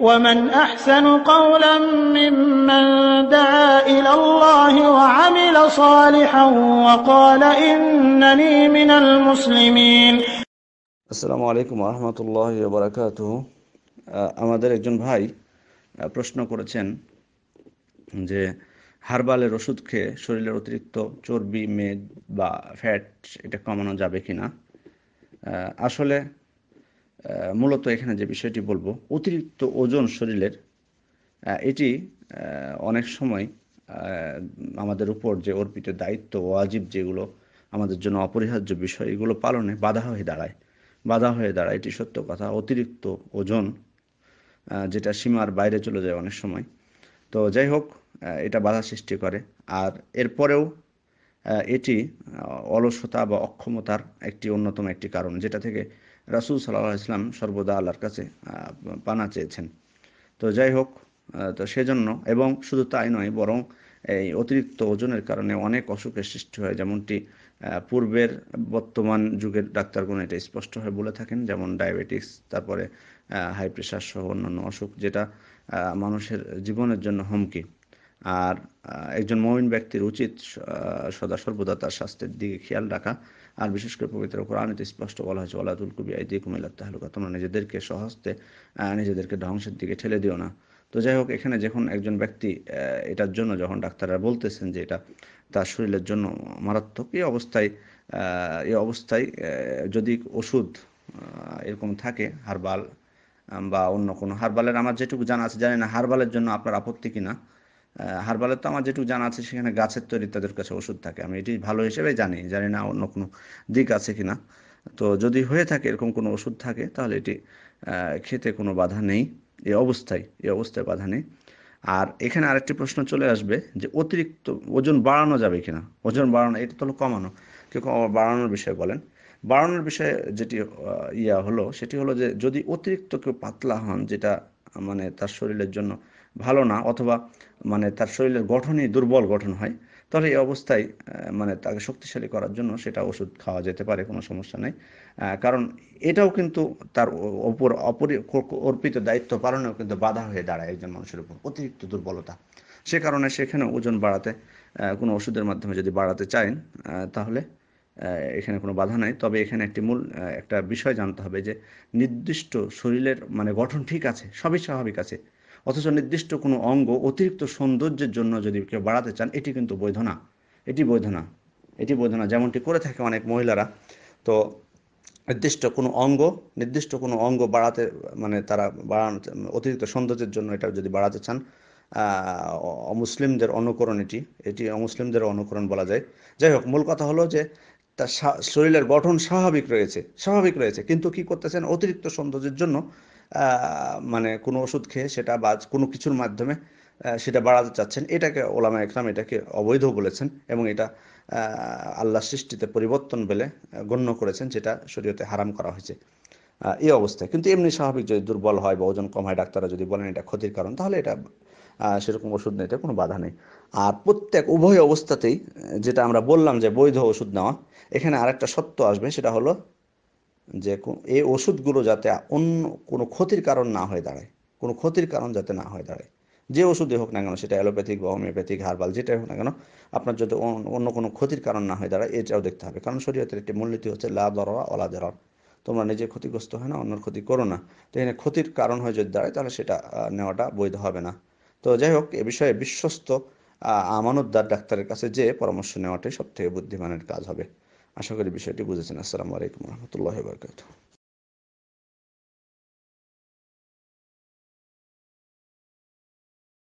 ومن أحسن قولا ممن دعا إلى الله وعمل صالحا وقال إنني من المسلمين. আসসালামু আলাইকুম ওয়া রাহমাতুল্লাহি ওয়া বারাকাতুহু। আমাদের একজন ভাই প্রশ্ন করেছেন যে হার্বালের ওষুধ খেয়ে শরীরের অতিরিক্ত চর্বি, মেদ বা ফ্যাট এটা কমানো যাবে কিনা। আসলে মূলত এখানে যে বিষয়টি বলবো, অতিরিক্ত ওজন শরীরের এটি অনেক সময় আমাদের উপর যে অর্পিত দায়িত্ব, ওয়াজিব যেগুলো আমাদের জন্য অপরিহার্য বিষয়, এগুলো পালনে বাধা হয়ে দাঁড়ায়। এটি সত্য কথা। অতিরিক্ত ওজন যেটা সীমার বাইরে চলে যায় অনেক সময়। তো যাই হোক, এটা বাধা সৃষ্টি করে। আর এরপরেও এটি অলসতা বা অক্ষমতার অন্যতম একটি কারণ, যেটা থেকে রাসূল সাল্লাল্লাহু আলাইহি ওয়াসাল্লাম সর্বদা আল্লাহর কাছে পানা চেয়েছেন। তো যাই হোক, তো সেজন্য, এবং শুধু তাই নয়, বরং এই অতিরিক্ত ওজনের কারণে অনেক অসুখের সৃষ্টি হয়, যেমনটি পূর্বের বর্তমান যুগের ডাক্তারগণ এটা স্পষ্টভাবে বলে থাকেন, যেমন ডায়াবেটিস, তারপরে হাই প্রেশার সহ অন্যান্য অসুখ, যেটা মানুষের জীবনের জন্য হুমকি। আর একজন মুমিন ব্যক্তির উচিত সদা সর্বদা তার স্বাস্থ্যের দিকে খেয়াল রাখা। আর বিশেষ করে পবিত্র কোরআনেতে স্পষ্ট বলা হয়েছে, ওয়ালা তুলকু বিআইদিকুম ইলা তাহলুকা, তোমরা নিজেদেরকে স্বহস্তে নিজেদেরকে ধ্বংসের দিকে ঠেলে দিও না। তো যাই হোক, এখানে যখন একজন ব্যক্তি এটার জন্য যখন ডাক্তাররা বলতেছেন যে এটা তার শরীরের জন্য মারাত্মক, এই অবস্থায় যদি ওষুধ এরকম থাকে, হার্বাল বা অন্য কোনো হার্বালের, আমার যেটুকু জানা আছে, জানি না হার্বালের জন্য আপনার আপত্তি কিনা। হার্বালের তো আমার যেটুকু জানা আছে, সেখানে গাছের তৈরি তাদের কাছে ওষুধ থাকে, আমি এটি ভালো হিসেবে জানি না অন্য কোনো দিক আছে কিনা। তো যদি হয়ে থাকে, এরকম কোনো ওষুধ থাকে, তাহলে এটি খেতে কোনো বাধা নেই। এই অবস্থায় বাধা নেই। আর এখানে আরেকটি প্রশ্ন চলে আসবে যে অতিরিক্ত ওজন বাড়ানো যাবে কিনা। ওজন বাড়ানো, এটা তো হলো কমানো, কেউ বাড়ানোর বিষয়ে বলেন। বাড়ানোর বিষয়ে যেটি সেটি হলো যে যদি অতিরিক্ত কেউ পাতলা হন, যেটা মানে তার শরীরের জন্য ভালো না, অথবা মানে তার শরীরের গঠনই দুর্বল গঠন হয়, তাহলে এই অবস্থায় মানে তাকে শক্তিশালী করার জন্য সেটা ওষুধ খাওয়া যেতে পারে, কোনো সমস্যা নেই। কারণ এটাও কিন্তু তার ওপর অর্পিত দায়িত্ব পালনেও কিন্তু বাধা হয়ে দাঁড়ায় একজন মানুষের উপর, অতিরিক্ত দুর্বলতা। সে কারণে সেখানে ওজন বাড়াতে কোনো ওষুধের মাধ্যমে যদি বাড়াতে চান, তাহলে এখানে কোনো বাধা নাই। তবে এখানে একটা বিষয় জানতে হবে যে নির্দিষ্ট শরীরের মানে গঠন ঠিক আছে, সবই স্বাভাবিক আছে, অথচ নির্দিষ্ট কোনো অঙ্গ অতিরিক্ত সৌন্দর্যের জন্য যদি কেউ বাড়াতে চান, এটি কিন্তু বৈধ না। এটি বৈধ না এটি বৈধ না, যেমনটি করে থাকে অনেক মহিলারা। তো নির্দিষ্ট কোনো অঙ্গ বাড়াতে, মানে তারা বাড়ানো, অতিরিক্ত সৌন্দর্যের জন্য এটা যদি বাড়াতে চান, অমুসলিমদের অনুকরণ, এটি অমুসলিমদের অনুকরণ বলা যায়। যাই হোক, মূল কথা হলো যে তার শরীরের গঠন স্বাভাবিক রয়েছে, কিন্তু কি করতেছেন, অতিরিক্ত সৌন্দর্যের জন্য মানে কোনো ওষুধ খেয়ে সেটা বা কোনো কিছুর মাধ্যমে সেটা বাড়াতে চাচ্ছেন। ওলামা একরাম এটাকে অবৈধ বলেছেন, এবং এটা আল্লাহ সৃষ্টিতে পরিবর্তন বলে গণ্য করেছেন, যেটা শরীয়তে হারাম করা হয়েছে। এই অবস্থায় কিন্তু এমনি স্বাভাবিক যদি দুর্বল হয় বা ওজন কম হয়, ডাক্তাররা যদি বলেন এটা ক্ষতির কারণ, তাহলে এটা সেরকম ওষুধ নিতে কোনো বাধা নেই। আর উভয় অবস্থাতেই যেটা আমরা বললাম যে বৈধ ওষুধ নেওয়া, এখানে আরেকটা সত্য আসবে, সেটা হলো যে এই ওষুধগুলো যাতে অন্য কোনো ক্ষতির কারণ না হয়ে দাঁড়ায়, কোনো ক্ষতির কারণ যাতে না হয়ে দাঁড়ায়। যে ওষুধই হোক না কেন, সেটা অ্যালোপ্যাথিক বা হোমিওপ্যাথিক, হার্বাল, যেটাই হোক না কেন, আপনার যাতে অন্য কোনো ক্ষতির কারণ না হয়ে দাঁড়ায়, এটাও দেখতে হবে। কারণ শরীয়তের একটি মূলনীতি হচ্ছে লা দররা ওয়ালা দিরার, তোমরা নিজে ক্ষতিগ্রস্ত হয় না, অন্যের ক্ষতি করো না। তো এখানে ক্ষতির কারণ হয়ে যদি দাঁড়ায়, তাহলে সেটা নেওয়াটা বৈধ হবে না। তো যাই হোক, এ বিষয়ে বিশ্বস্ত আমানতদার ডাক্তারের কাছে যে পরামর্শ নেওয়াটাই সব থেকে বুদ্ধিমানের কাজ হবে। আশা করি বিষয়টি বুঝেছেন। আসসালামু আলাইকুম রহমতুল্লাহ বরকাত।